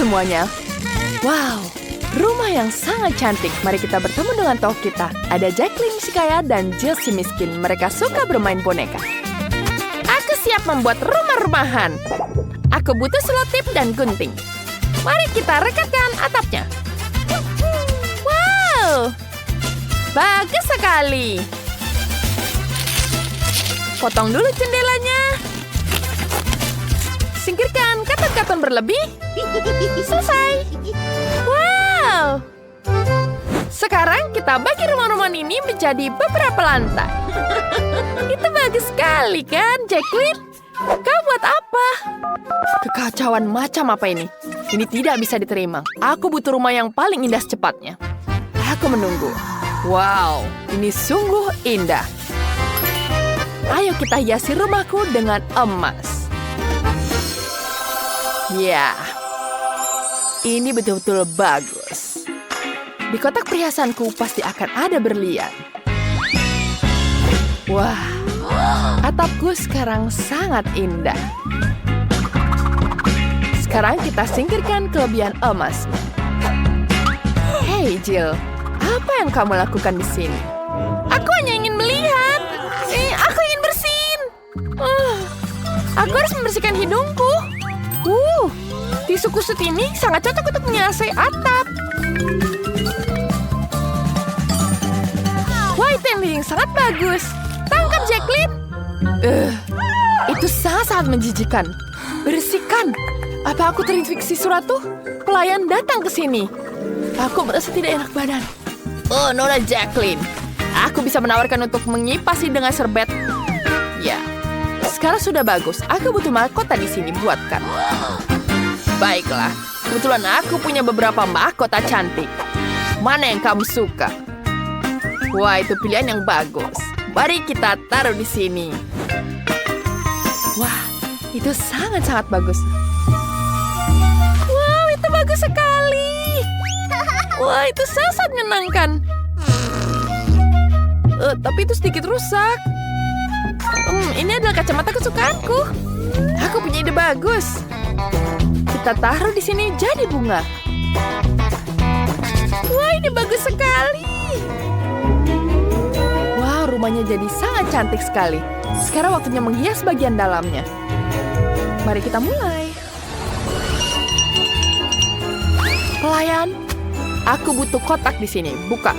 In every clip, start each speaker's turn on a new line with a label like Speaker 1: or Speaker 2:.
Speaker 1: semuanya. Wow, rumah yang sangat cantik. Mari kita bertemu dengan tokoh kita. Ada Jacqueline si kaya dan Jill si miskin. Mereka suka bermain boneka. Aku siap membuat rumah-rumahan. Aku butuh selotip dan gunting. Mari kita rekatkan atapnya. Wow, bagus sekali. Potong dulu jendelanya. Singkirkan karton-karton berlebih. Selesai. Wow. Sekarang kita bagi rumah-rumah ini menjadi beberapa lantai. Itu bagus sekali kan, Jacqueline? Kau buat apa? Kekacauan macam apa ini? Ini tidak bisa diterima. Aku butuh rumah yang paling indah secepatnya. Aku menunggu. Wow, ini sungguh indah. Ayo kita hiasi rumahku dengan emas. Ya, ini betul-betul bagus. Di kotak perhiasanku pasti akan ada berlian. Wah, atapku sekarang sangat indah. Sekarang kita singkirkan kelebihan emas. Hey Jill, apa yang kamu lakukan di sini? Aku hanya ingin melihat. Aku ingin bersin. Aku harus membersihkan hidungku. Tisu kusut ini sangat cocok untuk menyiasai atap. Wah, itu yang sangat bagus. Tangkap, Jacqueline. Itu sangat menjijikan. Bersihkan. Apa aku terinfeksi surat tuh? Pelayan datang ke sini. Aku merasa tidak enak badan. Oh, Nona Jacqueline. Aku bisa menawarkan untuk mengipasi dengan serbet. Ya, sekarang sudah bagus. Aku butuh mahkota di sini, buatkan. Baiklah, kebetulan aku punya beberapa mahkota cantik. Mana yang kamu suka? Wah, itu pilihan yang bagus. Mari kita taruh di sini. Wah, itu sangat-sangat bagus. Wow, itu bagus sekali. Wah, itu sangat menyenangkan. Tapi itu sedikit rusak. Ini adalah kacamata kesukaanku. Aku punya ide bagus. Kita taruh di sini jadi bunga. Wah, ini bagus sekali. Wah, rumahnya jadi sangat cantik sekali. Sekarang waktunya menghias bagian dalamnya. Mari kita mulai. Pelayan, aku butuh kotak di sini. Buka.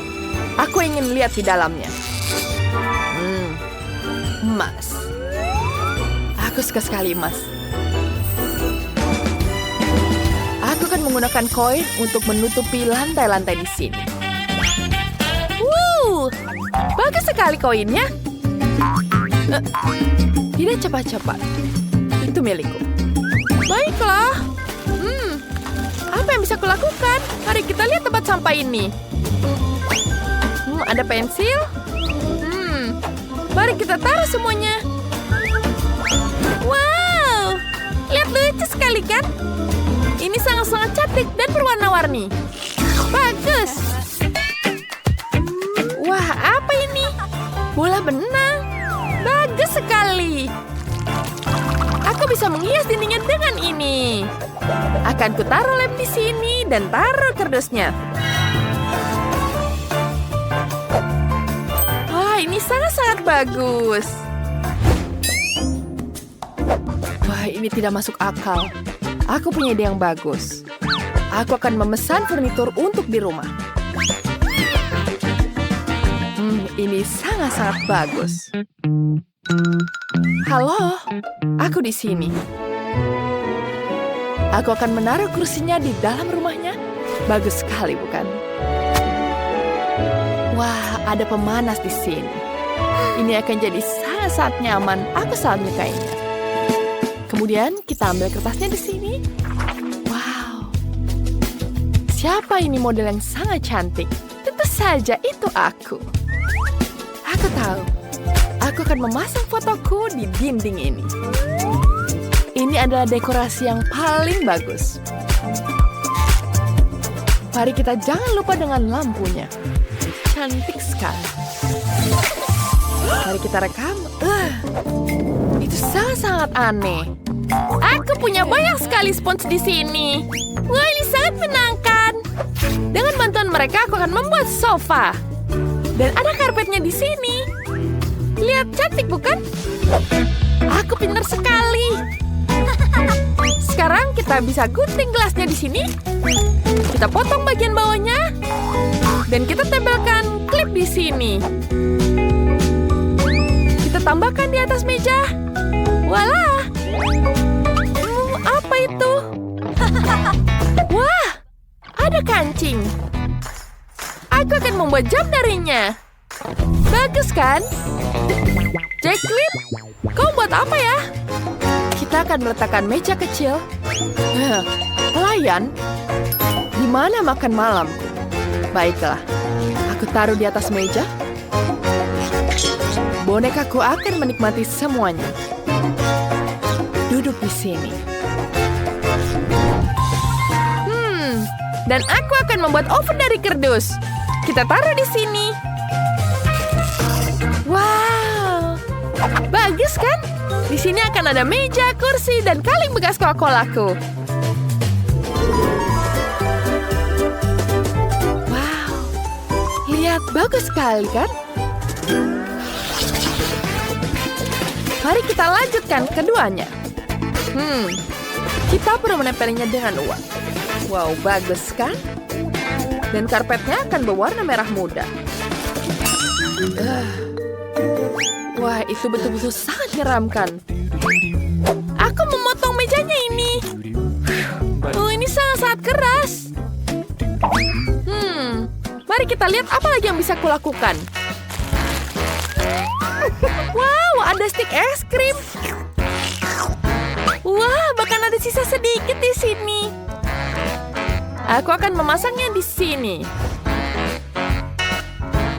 Speaker 1: Aku ingin lihat di dalamnya. Emas. Aku suka sekali emas. Aku akan menggunakan koin untuk menutupi lantai-lantai di sini. Bagus sekali koinnya. Tidak cepat-cepat. Itu milikku. Baiklah. Apa yang bisa kulakukan? Mari kita lihat tempat sampah ini. Ada pensil. Mari kita taruh semuanya. Wow, lihat lucu sekali kan? Ini sangat-sangat cantik dan berwarna-warni. Bagus. Wah, apa ini? Bola benang. Bagus sekali. Aku bisa menghias dindingnya dengan ini. Akan kutaruh lem di sini dan taruh kardusnya. Wah, ini sangat-sangat bagus. Wah, ini tidak masuk akal. Aku punya ide yang bagus. Aku akan memesan furnitur untuk di rumah. Ini sangat-sangat bagus. Halo, aku di sini. Aku akan menaruh kursinya di dalam rumahnya. Bagus sekali, bukan? Wah, ada pemanas di sini. Ini akan jadi sangat-sangat nyaman. Aku sangat menyukainya. Kemudian kita ambil kertasnya di sini. Wow. Siapa ini model yang sangat cantik? Tentu saja itu aku. Aku tahu. Aku akan memasang fotoku di dinding ini. Ini adalah dekorasi yang paling bagus. Mari kita jangan lupa dengan lampunya. Cantik sekali. Mari kita rekam. Itu sangat-sangat aneh. Aku punya banyak sekali spons di sini. Wah, ini sangat menyenangkan. Dengan bantuan mereka, aku akan membuat sofa. Dan ada karpetnya di sini. Lihat, cantik bukan? Aku pintar sekali. Sekarang kita bisa gunting gelasnya di sini. Kita potong bagian bawahnya. Dan kita tempelkan klip di sini. Kita tambahkan di atas meja. Walah! Apa itu? Wah! Ada kancing. Aku akan membuat jam darinya. Bagus kan? Jacqueline, kau buat apa ya? Kita akan meletakkan meja kecil. Pelayan? Di mana makan malamku? Baiklah, aku taruh di atas meja. Bonekaku akan menikmati semuanya. Duduk di sini. Dan aku akan membuat oven dari kardus. Kita taruh di sini. Wow, bagus kan? Di sini akan ada meja, kursi, dan kaleng bekas Coca-Colaku. Wow, lihat, bagus sekali kan? Mari kita lanjutkan keduanya. Kita perlu menempelnya dengan uang. Wow, bagus kan? Dan karpetnya akan berwarna merah muda. Wah, itu betul-betul sangat menyeramkan. Aku memotong mejanya ini. Ini sangat-sangat keras. Mari kita lihat apa lagi yang bisa kulakukan. Wow, ada stik es krim. Wah, bahkan ada sisa sedikit di sini. Aku akan memasangnya di sini.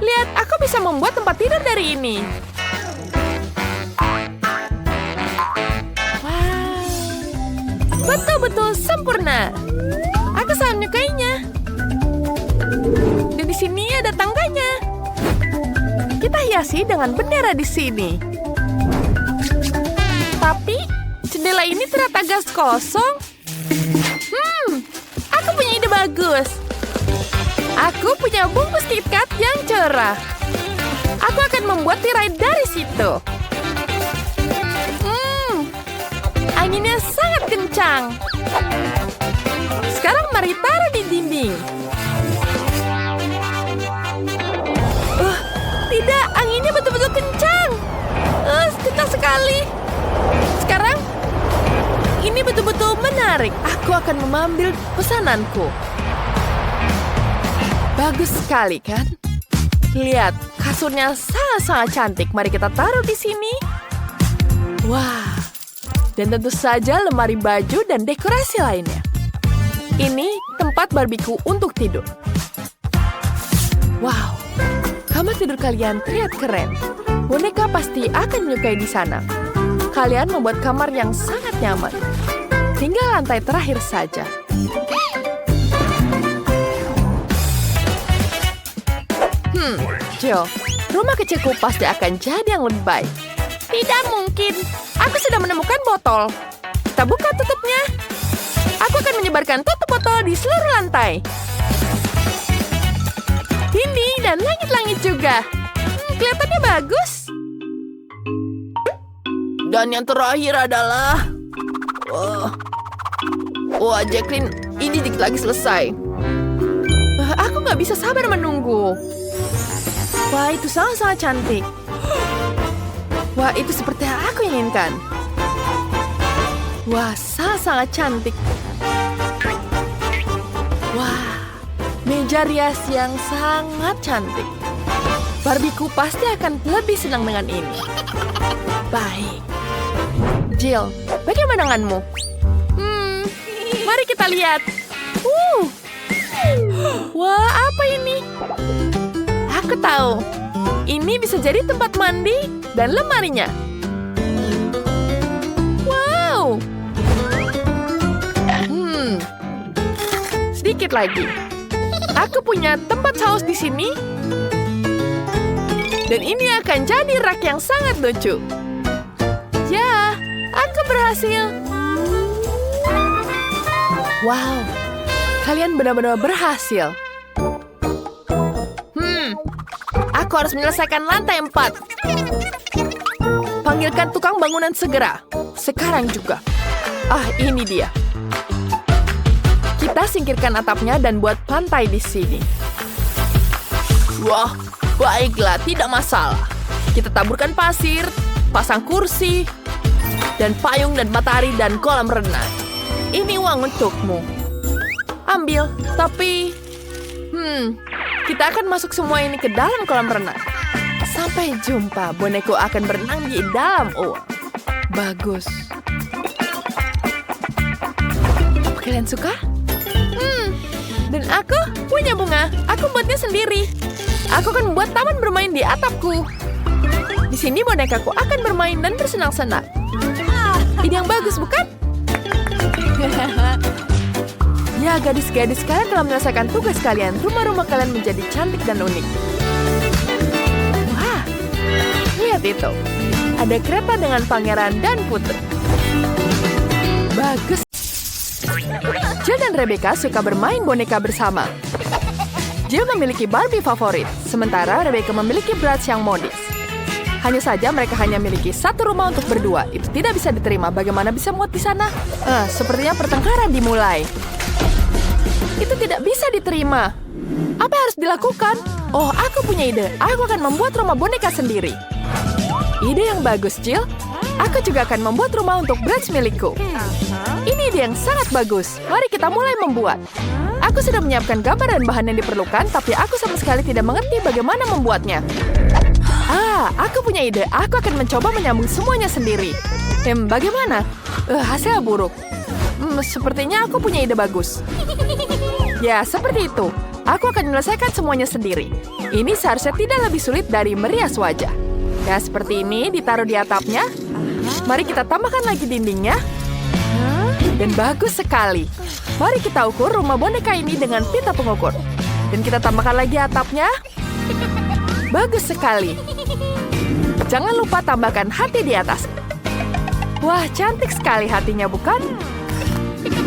Speaker 1: Lihat, aku bisa membuat tempat tidur dari ini. Wow, betul-betul sempurna. Aku sangat menyukainya. Dan di sini ada tangganya. Kita hiasi dengan bendera di sini. Tapi jendela ini ternyata gas kosong. Aku punya ide bagus. Aku punya bungkus KitKat yang cerah. Aku akan membuat tirai dari situ. Anginnya sangat kencang. Sekarang mari taruh di dinding. Tidak, anginnya betul-betul kencang. Kencang sekali. Sekarang, ini betul-betul menarik. Aku akan mengambil pesananku. Bagus sekali, kan? Lihat, kasurnya sangat-sangat cantik. Mari kita taruh di sini. Wah, dan tentu saja lemari baju dan dekorasi lainnya. Ini tempat barbiku untuk tidur. Wow, kamar tidur kalian terlihat keren. Boneka pasti akan menyukai di sana. Kalian membuat kamar yang sangat nyaman. Tinggal lantai terakhir saja. Jill, rumah kecilku pasti akan jadi yang lebih baik. Tidak mungkin. Aku sudah menemukan botol. Kita buka tutupnya. Aku akan menyebarkan tutup botol di seluruh lantai. Dinding dan langit-langit juga. Kelihatannya bagus. Dan yang terakhir adalah... Wah, Jacqueline, ini dikit lagi selesai. Aku nggak bisa sabar menunggu. Wah, itu sangat-sangat cantik. Wah, itu seperti yang aku inginkan. Wah, sangat-sangat cantik. Wah, meja rias yang sangat cantik. Barbiku pasti akan lebih senang dengan ini. Baik. Jill, bagaimana denganmu? Mari kita lihat. Wah, apa ini? Aku tahu. Ini bisa jadi tempat mandi dan lemarinya. Wow. Sedikit lagi. Aku punya tempat saus di sini. Dan ini akan jadi rak yang sangat lucu. Ya, aku berhasil. Wow, kalian benar-benar berhasil. Aku harus menyelesaikan lantai 4. Panggilkan tukang bangunan segera. Sekarang juga. Ini dia. Kita singkirkan atapnya dan buat pantai di sini. Wah, baiklah, tidak masalah. Kita taburkan pasir, pasang kursi, dan payung dan matahari dan kolam renang. Ini uang untukmu. Ambil, tapi... kita akan masuk semua ini ke dalam kolam renang. Sampai jumpa, boneka akan berenang di dalam uang. Bagus. Kalian suka? Dan aku punya bunga. Aku buatnya sendiri. Aku akan membuat taman bermain di atapku. Di sini bonekaku akan bermain dan bersenang-senang. Ini yang bagus, bukan? Ya, gadis-gadis, kalian telah menyelesaikan tugas kalian. Rumah-rumah kalian menjadi cantik dan unik. Wah, lihat itu. Ada kereta dengan pangeran dan putri. Bagus. Jill dan Rebecca suka bermain boneka bersama. Jill memiliki Barbie favorit, sementara Rebecca memiliki Bratz yang modis. Hanya saja mereka hanya memiliki satu rumah untuk berdua. Itu tidak bisa diterima. Bagaimana bisa muat di sana? Sepertinya pertengkaran dimulai. Itu tidak bisa diterima. Apa yang harus dilakukan? Oh, aku punya ide. Aku akan membuat rumah boneka sendiri. Ide yang bagus, Jill. Aku juga akan membuat rumah untuk Bratz milikku. Ini ide yang sangat bagus. Mari kita mulai membuat. Aku sudah menyiapkan gambar dan bahan yang diperlukan, tapi aku sama sekali tidak mengerti bagaimana membuatnya. Aku punya ide. Aku akan mencoba menyambung semuanya sendiri. Bagaimana? Hasilnya buruk. Sepertinya aku punya ide bagus. Ya, seperti itu. Aku akan menyelesaikan semuanya sendiri. Ini seharusnya tidak lebih sulit dari merias wajah. Ya, seperti ini ditaruh di atapnya. Mari kita tambahkan lagi dindingnya. Dan bagus sekali. Mari kita ukur rumah boneka ini dengan pita pengukur. Dan kita tambahkan lagi atapnya. Bagus sekali. Jangan lupa tambahkan hati di atas. Wah, cantik sekali hatinya, bukan?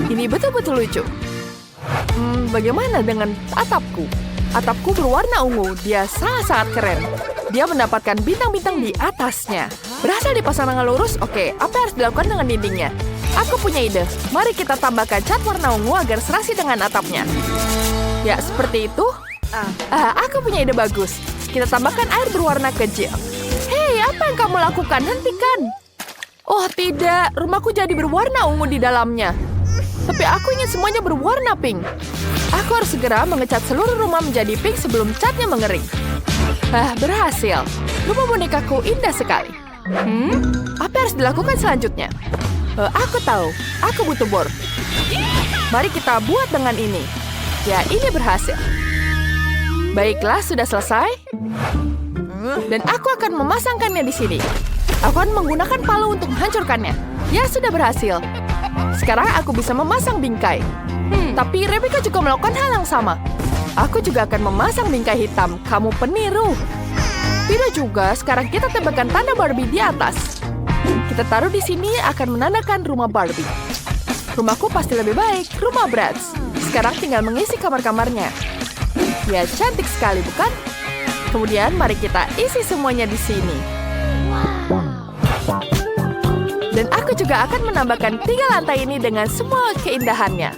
Speaker 1: Ini betul-betul lucu. Bagaimana dengan atapku? Atapku berwarna ungu. Dia sangat-sangat keren. Dia mendapatkan bintang-bintang di atasnya. Berhasil dipasang dengan lurus? Oke, apa yang harus dilakukan dengan dindingnya? Aku punya ide. Mari kita tambahkan cat warna ungu agar serasi dengan atapnya. Ya, seperti itu. Aku punya ide bagus. Kita tambahkan air berwarna kecil. Hei, apa yang kamu lakukan? Hentikan. Oh, tidak. Rumahku jadi berwarna ungu di dalamnya. Tapi aku ingin semuanya berwarna pink. Aku harus segera mengecat seluruh rumah menjadi pink sebelum catnya mengering. Berhasil. Rumah bonekaku indah sekali. Apa yang harus dilakukan selanjutnya? Aku tahu. Aku butuh bor. Mari kita buat dengan ini. Ya, ini berhasil. Baiklah, sudah selesai. Dan aku akan memasangkannya di sini. Aku akan menggunakan palu untuk menghancurkannya. Ya, sudah berhasil. Sekarang aku bisa memasang bingkai. Tapi Rebecca juga melakukan hal yang sama. Aku juga akan memasang bingkai hitam. Kamu peniru. Tidak juga, sekarang kita tambahkan tanda Barbie di atas. Kita taruh di sini akan menandakan rumah Barbie. Rumahku pasti lebih baik, rumah Bratz. Sekarang tinggal mengisi kamar-kamarnya. Ya, cantik sekali, bukan? Kemudian mari kita isi semuanya di sini. Dan aku juga akan menambahkan 3 lantai ini dengan semua keindahannya.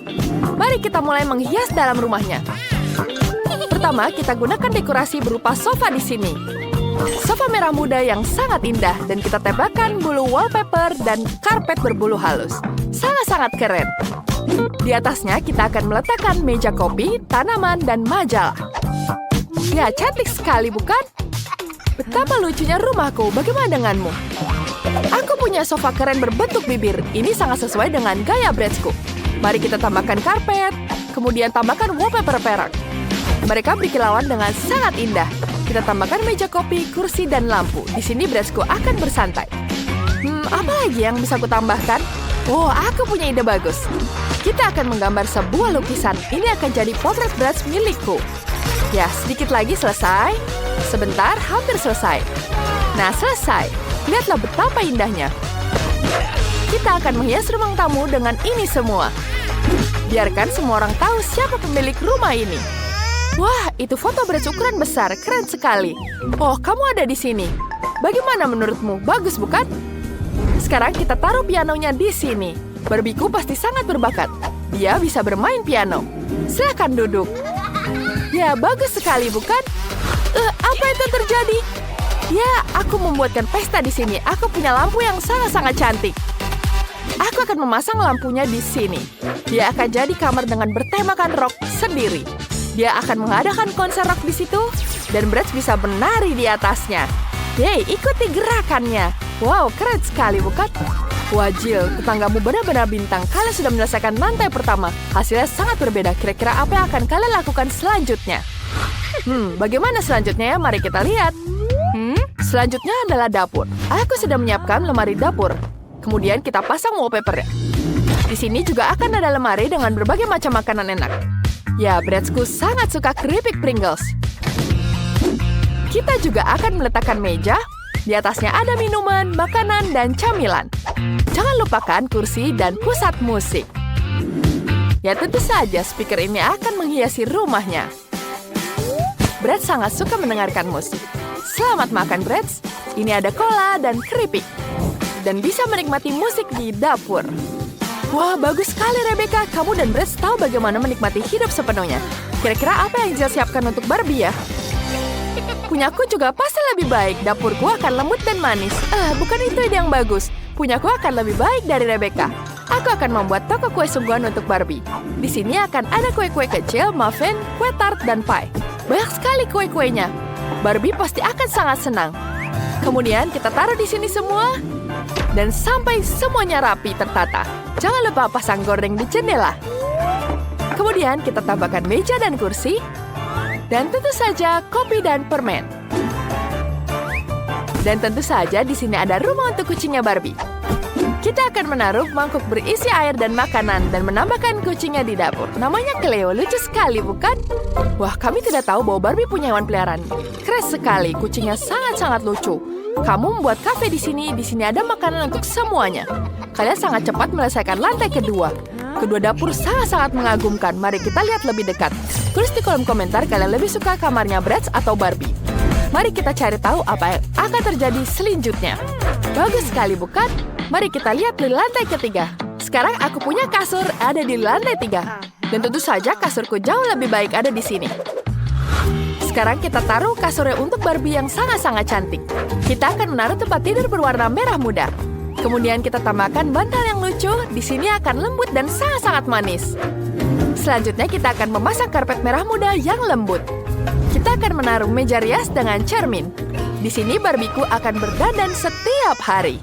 Speaker 1: Mari kita mulai menghias dalam rumahnya. Pertama, kita gunakan dekorasi berupa sofa di sini. Sofa merah muda yang sangat indah dan kita tempelkan bulu wallpaper dan karpet berbulu halus. Sangat-sangat keren. Di atasnya kita akan meletakkan meja kopi, tanaman, dan majalah. Ya, cantik sekali, bukan? Betapa lucunya rumahku. Bagaimana denganmu? Aku punya sofa keren berbentuk bibir. Ini sangat sesuai dengan gaya Bratzku. Mari kita tambahkan karpet, kemudian tambahkan wallpaper perak. Mereka berkilauan dengan sangat indah. Kita tambahkan meja kopi, kursi, dan lampu. Di sini Bratzku akan bersantai. Apa lagi yang bisa aku tambahkan? Oh, aku punya ide bagus. Kita akan menggambar sebuah lukisan. Ini akan jadi potret Bratz milikku. Ya, sedikit lagi selesai. Sebentar, hampir selesai. Nah, selesai. Lihatlah betapa indahnya. Kita akan menghias ruang tamu dengan ini semua. Biarkan semua orang tahu siapa pemilik rumah ini. Wah, itu foto Bratz ukuran besar. Keren sekali. Oh, kamu ada di sini. Bagaimana menurutmu? Bagus, bukan? Sekarang kita taruh pianonya di sini. Barbieku pasti sangat berbakat. Dia bisa bermain piano. Silakan duduk. Ya, bagus sekali, bukan? Apa itu terjadi? Ya, aku membuatkan pesta di sini. Aku punya lampu yang sangat-sangat cantik. Aku akan memasang lampunya di sini. Dia akan jadi kamar dengan bertemakan rock sendiri. Dia akan mengadakan konser rock di situ, dan Bratz bisa menari di atasnya. Yeay, ikuti gerakannya. Wow, keren sekali, bukan? Wah, Jill, tetanggamu benar-benar bintang. Kalian sudah menyelesaikan lantai pertama. Hasilnya sangat berbeda. Kira-kira apa yang akan kalian lakukan selanjutnya? Bagaimana selanjutnya ya? Mari kita lihat. Selanjutnya adalah dapur. Aku sudah menyiapkan lemari dapur. Kemudian kita pasang wallpaper. Di sini juga akan ada lemari dengan berbagai macam makanan enak. Ya, Bratzku sangat suka keripik Pringles. Kita juga akan meletakkan meja. Di atasnya ada minuman, makanan, dan camilan. Jangan lupakan kursi dan pusat musik. Ya, tentu saja speaker ini akan menghiasi rumahnya. Bratz sangat suka mendengarkan musik. Selamat makan, Bratz. Ini ada cola dan keripik. Dan bisa menikmati musik di dapur. Wah, bagus sekali, Rebecca. Kamu dan Bratz tahu bagaimana menikmati hidup sepenuhnya. Kira-kira apa yang Jill siapkan untuk Barbie ya? Punyaku juga pasti lebih baik. Dapurku akan lembut dan manis. Bukan itu ide yang bagus. Punyaku akan lebih baik dari Rebecca. Aku akan membuat toko kue sungguhan untuk Barbie. Di sini akan ada kue-kue kecil, muffin, kue tart, dan pie. Banyak sekali kue-kuenya. Barbie pasti akan sangat senang. Kemudian kita taruh di sini semua. Dan sampai semuanya rapi tertata. Jangan lupa pasang gorden di jendela. Kemudian kita tambahkan meja dan kursi. Dan tentu saja kopi dan permen. Dan tentu saja di sini ada rumah untuk kucingnya Barbie. Kita akan menaruh mangkuk berisi air dan makanan dan menambahkan kucingnya di dapur. Namanya Cleo, lucu sekali bukan? Wah, kami tidak tahu bahwa Barbie punya hewan peliharaan. Keren sekali, kucingnya sangat-sangat lucu. Kamu membuat kafe di sini ada makanan untuk semuanya. Kalian sangat cepat menyelesaikan lantai kedua. Kedua dapur sangat-sangat mengagumkan. Mari kita lihat lebih dekat. Tulis di kolom komentar kalian lebih suka kamarnya Bratz atau Barbie. Mari kita cari tahu apa yang akan terjadi selanjutnya. Bagus sekali bukan? Mari kita lihat di lantai ketiga. Sekarang aku punya kasur ada di lantai 3. Dan tentu saja kasurku jauh lebih baik ada di sini. Sekarang kita taruh kasurnya untuk Barbie yang sangat-sangat cantik. Kita akan menaruh tempat tidur berwarna merah muda. Kemudian kita tambahkan bantal yang lucu. Di sini akan lembut dan sangat-sangat manis. Selanjutnya kita akan memasang karpet merah muda yang lembut. Kita akan menaruh meja rias dengan cermin. Di sini Barbieku akan berdandan setiap hari.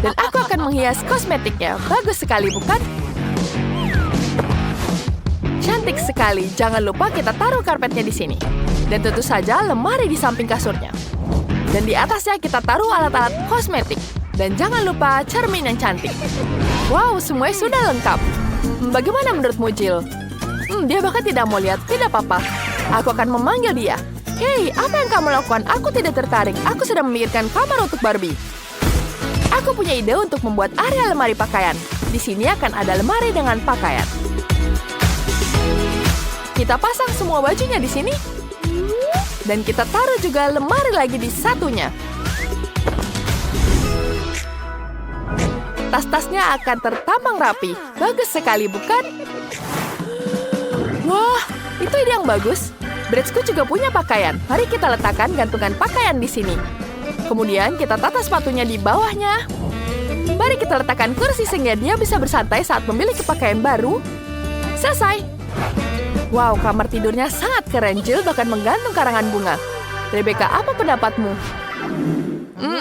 Speaker 1: Dan aku akan menghias kosmetiknya. Bagus sekali bukan? Cantik sekali. Jangan lupa kita taruh karpetnya di sini. Dan tentu saja lemari di samping kasurnya. Dan di atasnya kita taruh alat-alat kosmetik. Dan jangan lupa cermin yang cantik. Wow, semuanya sudah lengkap. Bagaimana menurutmu, Jill? Dia bahkan tidak mau lihat. Tidak apa-apa. Aku akan memanggil dia. Hei, apa yang kamu lakukan? Aku tidak tertarik. Aku sedang memikirkan kamar untuk Barbie. Aku punya ide untuk membuat area lemari pakaian. Di sini akan ada lemari dengan pakaian. Kita pasang semua bajunya di sini. Dan kita taruh juga lemari lagi di satunya. Tas-tasnya akan tertampang rapi. Bagus sekali, bukan? Wah, itu ide yang bagus. Bratzku juga punya pakaian. Mari kita letakkan gantungan pakaian di sini. Kemudian kita tata sepatunya di bawahnya. Mari kita letakkan kursi sehingga dia bisa bersantai saat memiliki pakaian baru. Selesai. Wow, kamar tidurnya sangat keren. Jill bahkan menggantung karangan bunga. Rebecca, apa pendapatmu?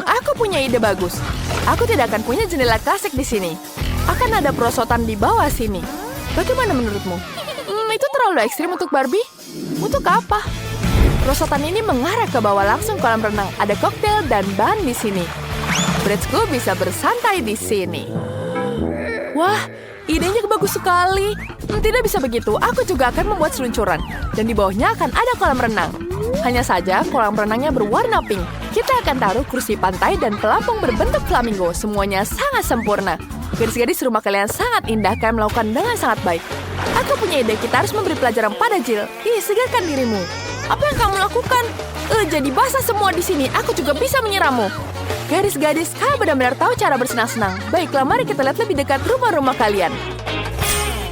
Speaker 1: Aku punya ide bagus. Aku tidak akan punya jendela klasik di sini. Akan ada perosotan di bawah sini. Bagaimana menurutmu? Itu terlalu ekstrim untuk Barbie? Untuk apa? Perosotan ini mengarah ke bawah langsung kolam renang. Ada koktail dan ban di sini. Bratzku bisa bersantai di sini. Wah, idenya bagus sekali. Tidak bisa begitu. Aku juga akan membuat seluncuran. Dan di bawahnya akan ada kolam renang. Hanya saja kolam renangnya berwarna pink. Kita akan taruh kursi pantai dan pelampung berbentuk flamingo. Semuanya sangat sempurna. Gadis-gadis, rumah kalian sangat indah. Kalian melakukan dengan sangat baik. Aku punya ide, kita harus memberi pelajaran pada Jill. Segarkan dirimu. Apa yang kamu lakukan? Jadi basah semua di sini. Aku juga bisa menyiramu. Gadis-gadis, kalian benar-benar tahu cara bersenang-senang. Baiklah, mari kita lihat lebih dekat rumah-rumah kalian.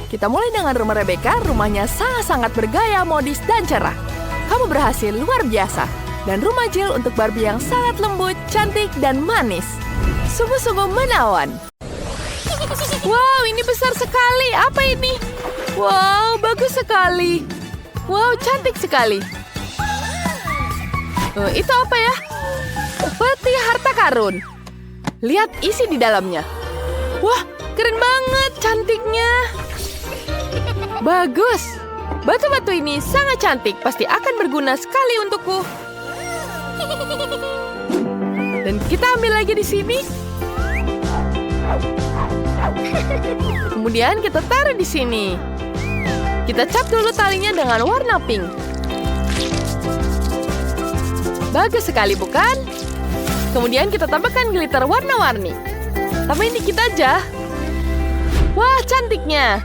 Speaker 1: Kita mulai dengan rumah Rebecca. Rumahnya sangat-sangat bergaya, modis, dan cerah. Kamu berhasil, luar biasa. Dan rumah Jill untuk Barbie yang sangat lembut, cantik, dan manis. Sungguh-sungguh menawan. Wow, ini besar sekali. Apa ini? Wow, bagus sekali. Wow, cantik sekali. Itu apa ya? Peti harta karun. Lihat isi di dalamnya. Wah, keren banget cantiknya. Bagus. Batu-batu ini sangat cantik. Pasti akan berguna sekali untukku. Dan kita ambil lagi di sini. Kemudian kita taruh di sini. Kita cap dulu talinya dengan warna pink. Bagus sekali, bukan? Kemudian kita tambahkan glitter warna-warni. Tambahin dikit aja. Wah, cantiknya.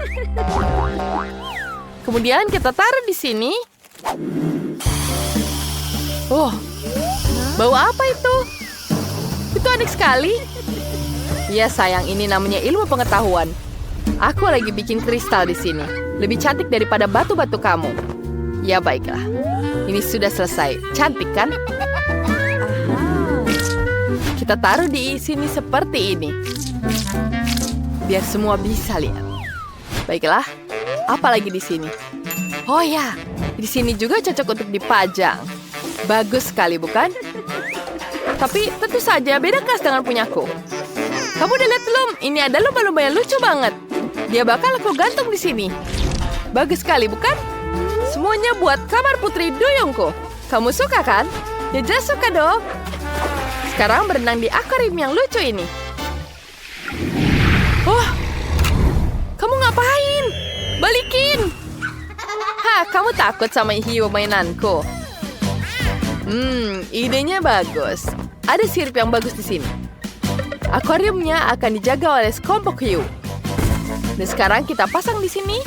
Speaker 1: Kemudian kita taruh di sini. Oh, bau apa itu? Itu aneh sekali. Ya sayang, ini namanya ilmu pengetahuan. Aku lagi bikin kristal di sini. Lebih cantik daripada batu-batu kamu. Ya baiklah. Ini sudah selesai. Cantik kan? Kita taruh di sini seperti ini. Biar semua bisa lihat. Baiklah. Apalagi di sini? Oh ya, di sini juga cocok untuk dipajang. Bagus sekali, bukan? Tapi tentu saja beda kelas dengan punyaku. Kamu udah lihat belum? Ini ada lumba-lumba yang lucu banget. Dia bakal aku gantung di sini. Bagus sekali, bukan? Semuanya buat kamar putri duyungku. Kamu suka kan? Ya jelas suka dong. Sekarang berenang di akuarium yang lucu ini. Oh, kamu ngapain? Balikin! Kamu takut sama hiu mainanku? Idenya bagus. Ada sirip yang bagus di sini. Akuariumnya akan dijaga oleh sekelompok hiu. Dan sekarang kita pasang di sini.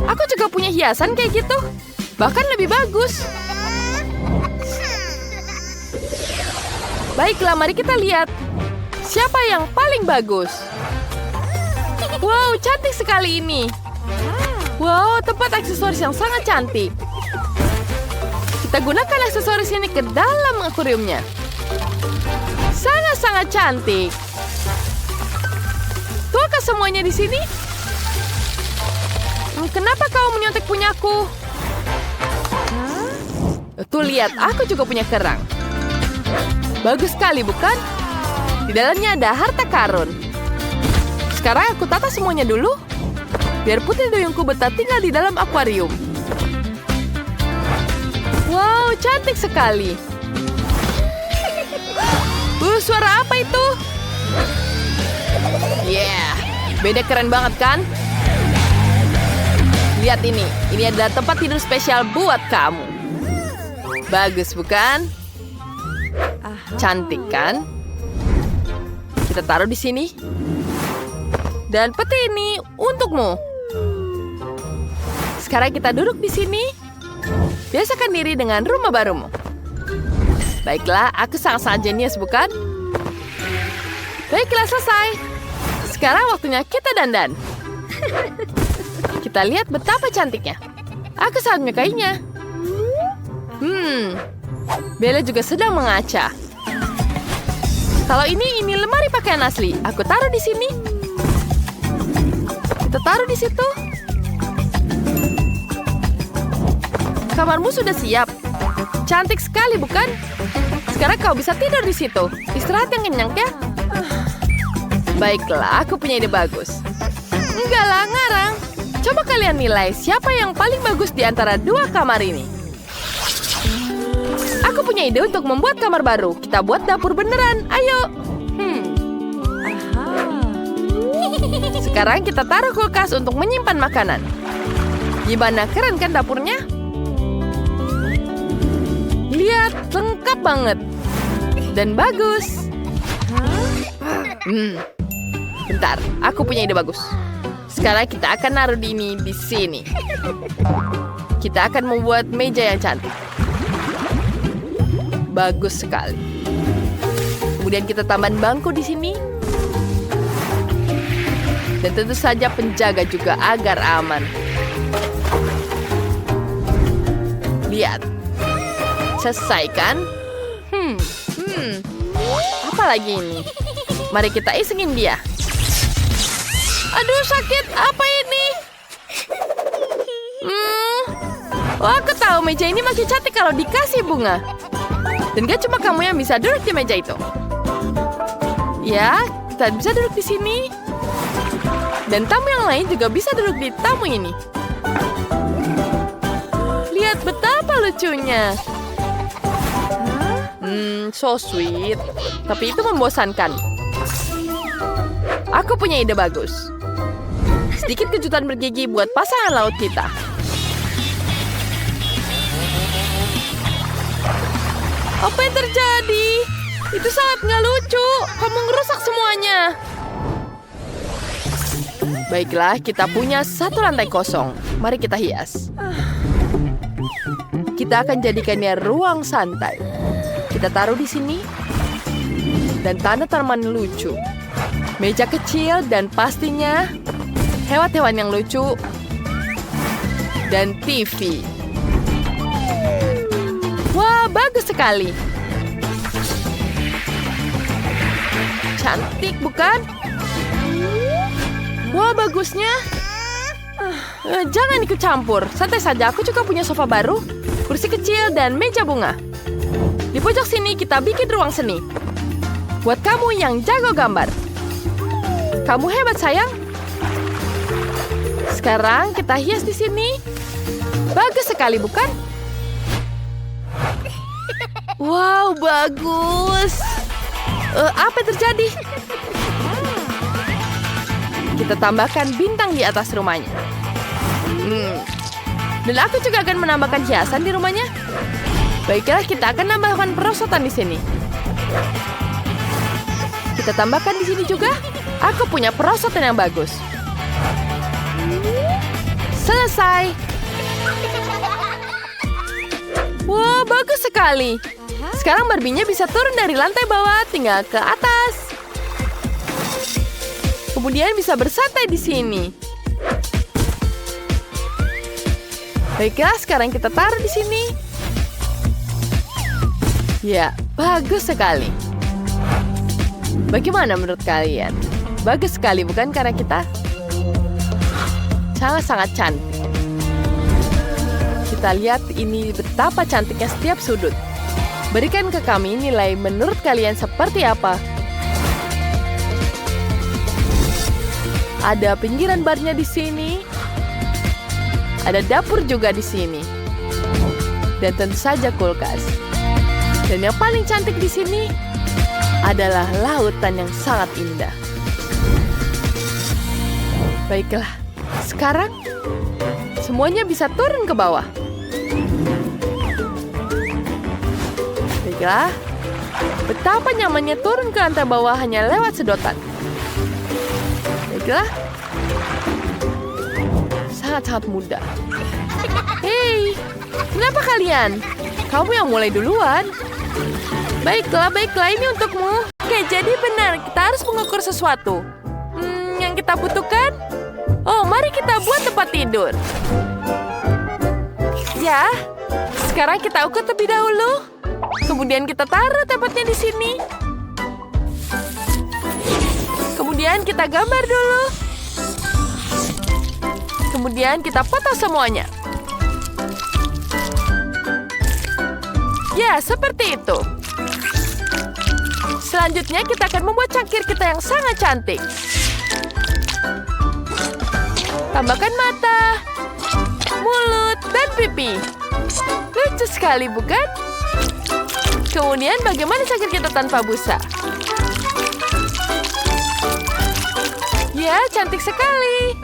Speaker 1: Aku juga punya hiasan kayak gitu. Bahkan lebih bagus. Baiklah, mari kita lihat. Siapa yang paling bagus? Wow, cantik sekali ini. Wow, tempat aksesoris yang sangat cantik. Kita gunakan aksesoris ini ke dalam akuariumnya. Sangat-sangat cantik. Tuhkah semuanya di sini? Kenapa kau menyontek punyaku? Tuh lihat, aku juga punya kerang. Bagus sekali, bukan? Di dalamnya ada harta karun. Sekarang aku tata semuanya dulu. Biar putri duyungku betah tinggal di dalam akuarium. Wow, cantik sekali. Suara apa itu? Yeah, beda keren banget kan? Lihat ini adalah tempat tidur spesial buat kamu. Bagus bukan? Cantik kan? Kita taruh di sini. Dan peti ini untukmu. Sekarang kita duduk di sini. Biasakan diri dengan rumah barumu. Baiklah, aku sangat-sangat jenius bukan? Baiklah, selesai. Sekarang waktunya kita dandan. Kita lihat betapa cantiknya. Aku sangat menyukainya. Bella juga sedang mengaca. Kalau ini lemari pakaian asli. Aku taruh di sini. Kita taruh di situ. Kamarmu sudah siap. Cantik sekali, bukan? Sekarang kau bisa tidur di situ. Istirahat yang kenyang ya. Baiklah, aku punya ide bagus. Enggak lah, ngarang. Coba kalian nilai siapa yang paling bagus di antara dua kamar ini. Aku punya ide untuk membuat kamar baru. Kita buat dapur beneran. Ayo. Sekarang kita taruh kulkas untuk menyimpan makanan. Gimana, keren kan dapurnya? Lihat, lengkap banget. Dan bagus. Bentar, aku punya ide bagus. Sekarang kita akan naruh ini di sini. Kita akan membuat meja yang cantik. Bagus sekali. Kemudian kita tambahin bangku di sini. Dan tentu saja penjaga juga agar aman. Lihat. Selesai kan? Apa lagi ini? Mari kita isengin dia. Aduh, sakit. Apa ini? Oh, aku tahu meja ini makin cantik kalau dikasih bunga. Dan gak cuma kamu yang bisa duduk di meja itu. Ya, kita bisa duduk di sini. Dan tamu yang lain juga bisa duduk di tamu ini. Lihat betapa lucunya. So sweet. Tapi itu membosankan. Aku punya ide bagus. Sedikit kejutan bergigi buat pasangan laut kita. Apa yang terjadi? Itu sangat nggak lucu. Kamu ngerusak semuanya. Baiklah, kita punya satu lantai kosong. Mari kita hias. Kita akan jadikannya ruang santai. Kita taruh di sini. Dan tanaman lucu. Meja kecil dan pastinya hewan-hewan yang lucu. Dan TV. Wah, bagus sekali. Cantik, bukan? Wah, bagusnya. Jangan ikut campur. Santai saja, aku juga punya sofa baru, kursi kecil, dan meja bunga. Di pojok sini kita bikin ruang seni. Buat kamu yang jago gambar. Kamu hebat, sayang. Sekarang kita hias di sini. Bagus sekali, bukan? Wow, bagus. Apa yang terjadi? Kita tambahkan bintang di atas rumahnya. Dan aku juga akan menambahkan hiasan di rumahnya. Baiklah, kita akan menambahkan perosotan di sini. Kita tambahkan di sini juga. Aku punya perosotan yang bagus. Selesai. Wah, bagus sekali. Sekarang Barbie-nya bisa turun dari lantai bawah tinggal ke atas. Kemudian bisa bersantai di sini. Baiklah, sekarang kita taruh di sini. Ya, bagus sekali. Bagaimana menurut kalian? Bagus sekali, bukan karena kita? Sangat-sangat cantik. Kita lihat ini betapa cantiknya setiap sudut. Berikan ke kami nilai menurut kalian seperti apa. Ada pinggiran barnya di sini. Ada dapur juga di sini. Dan tentu saja kulkas. Dan yang paling cantik di sini adalah lautan yang sangat indah. Baiklah, sekarang semuanya bisa turun ke bawah. Baiklah, betapa nyamannya turun ke lantai bawah hanya lewat sedotan. Baiklah, sangat-sangat mudah. Hei, kenapa kalian? Kamu yang mulai duluan. Baiklah, ini untukmu. Oke, jadi benar, kita harus mengukur sesuatu. Yang kita butuhkan? Oh, mari kita buat tempat tidur. Ya, sekarang kita ukur terlebih dahulu. Kemudian kita taruh tempatnya di sini. Kemudian kita gambar dulu. Kemudian kita foto semuanya. Ya, seperti itu. Selanjutnya kita akan membuat cangkir kita yang sangat cantik. Tambahkan mata, mulut, dan pipi. Lucu sekali, bukan? Kemudian bagaimana cangkir kita tanpa busa? Ya, cantik sekali.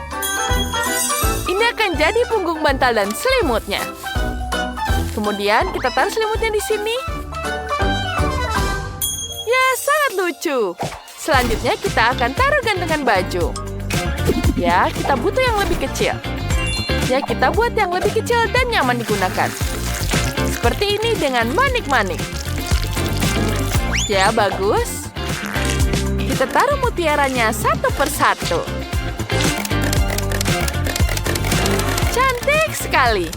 Speaker 1: Ini akan jadi punggung bantal dan selimutnya. Kemudian kita taruh selimutnya di sini. Ya, sangat lucu. Selanjutnya kita akan taruh gantungan baju. Ya, kita butuh yang lebih kecil. Ya, kita buat yang lebih kecil dan nyaman digunakan. Seperti ini dengan manik-manik. Ya, bagus. Kita taruh mutiaranya satu persatu. Cantik sekali.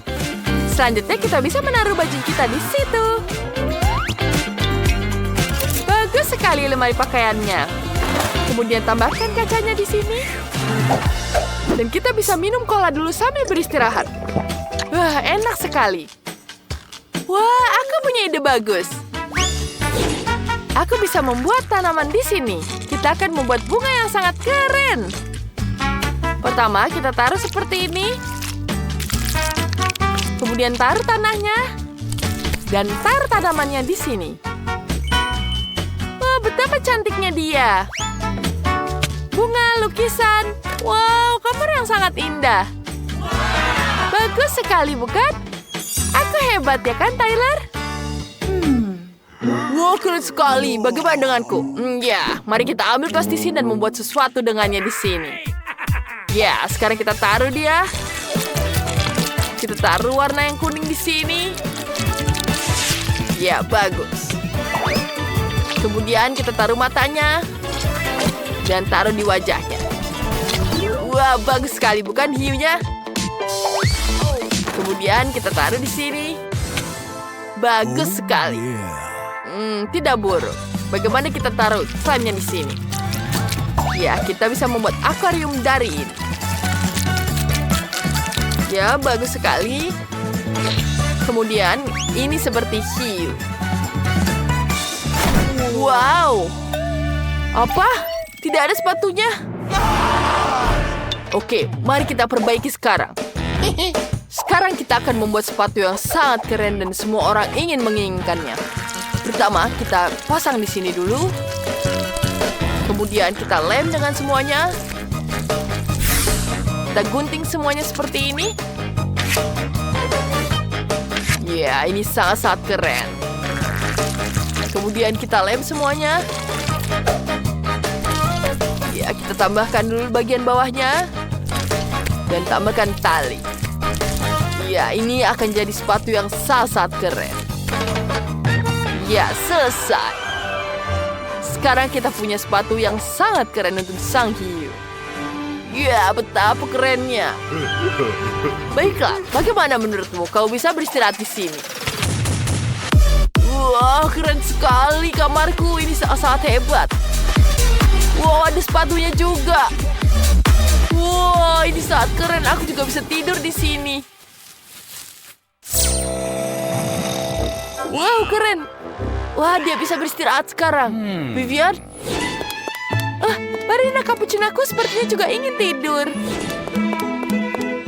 Speaker 1: Selanjutnya kita bisa menaruh baju kita di situ. Bagus sekali lemari pakaiannya. Kemudian tambahkan kacanya di sini. Dan kita bisa minum cola dulu sambil beristirahat. Wah, enak sekali. Wah, aku punya ide bagus. Aku bisa membuat tanaman di sini. Kita akan membuat bunga yang sangat keren. Pertama, kita taruh seperti ini. Kemudian taruh tanahnya. Dan taruh tanamannya di sini. Oh, betapa cantiknya dia. Bunga, lukisan. Wow, kamar yang sangat indah. Bagus sekali, bukan? Aku hebat ya kan, Tyler? Wow, keren sekali. Bagaimana denganku? Ya, mari kita ambil plastisin dan membuat sesuatu dengannya di sini. Ya, sekarang kita taruh dia. Kita taruh warna yang kuning di sini. Ya, bagus. Kemudian kita taruh matanya. Dan taruh di wajahnya. Wah, bagus sekali, bukan hiunya? Kemudian kita taruh di sini. Bagus sekali. Tidak buruk. Bagaimana kita taruh slime-nya di sini? Ya, kita bisa membuat akuarium dari ini. Ya, bagus sekali. Kemudian, ini seperti hiu. Wow. Apa? Tidak ada sepatunya? Oke, mari kita perbaiki sekarang. Sekarang kita akan membuat sepatu yang sangat keren dan semua orang ingin menginginkannya. Pertama, kita pasang di sini dulu. Kemudian kita lem dengan semuanya. Kita gunting semuanya seperti ini. Ya, ini sangat-sangat keren. Kemudian kita lem semuanya. Ya, kita tambahkan dulu bagian bawahnya. Dan tambahkan tali. Ya, ini akan jadi sepatu yang sangat keren. Ya, selesai. Sekarang kita punya sepatu yang sangat keren untuk sang hiu. Ya, betapa kerennya. Baiklah, bagaimana menurutmu? Kau bisa beristirahat di sini. Wah, keren sekali kamarku. Ini sangat hebat. Wow, ada sepatunya juga. Wow, ini sangat keren. Aku juga bisa tidur di sini. Wow, keren. Wah, dia bisa beristirahat sekarang. Vivian? Marina Cappuccinaku sepertinya juga ingin tidur.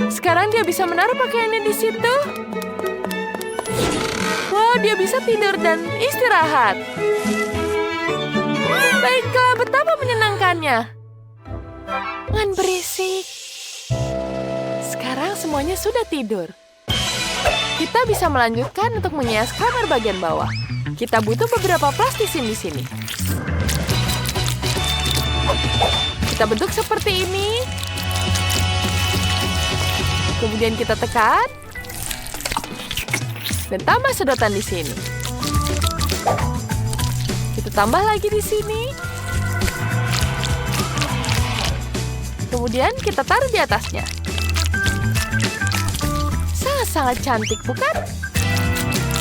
Speaker 1: Sekarang dia bisa menaruh pakaiannya di situ. Wow, dia bisa tidur dan istirahat. Baiklah, betapa menyenangkannya. Jangan berisik. Sekarang semuanya sudah tidur. Kita bisa melanjutkan untuk menghias kamar bagian bawah. Kita butuh beberapa plastisin di sini. Kita bentuk seperti ini. Kemudian kita tekan. Dan tambah sedotan di sini. Kita tambah lagi di sini. Kemudian kita taruh di atasnya. Sangat cantik, bukan?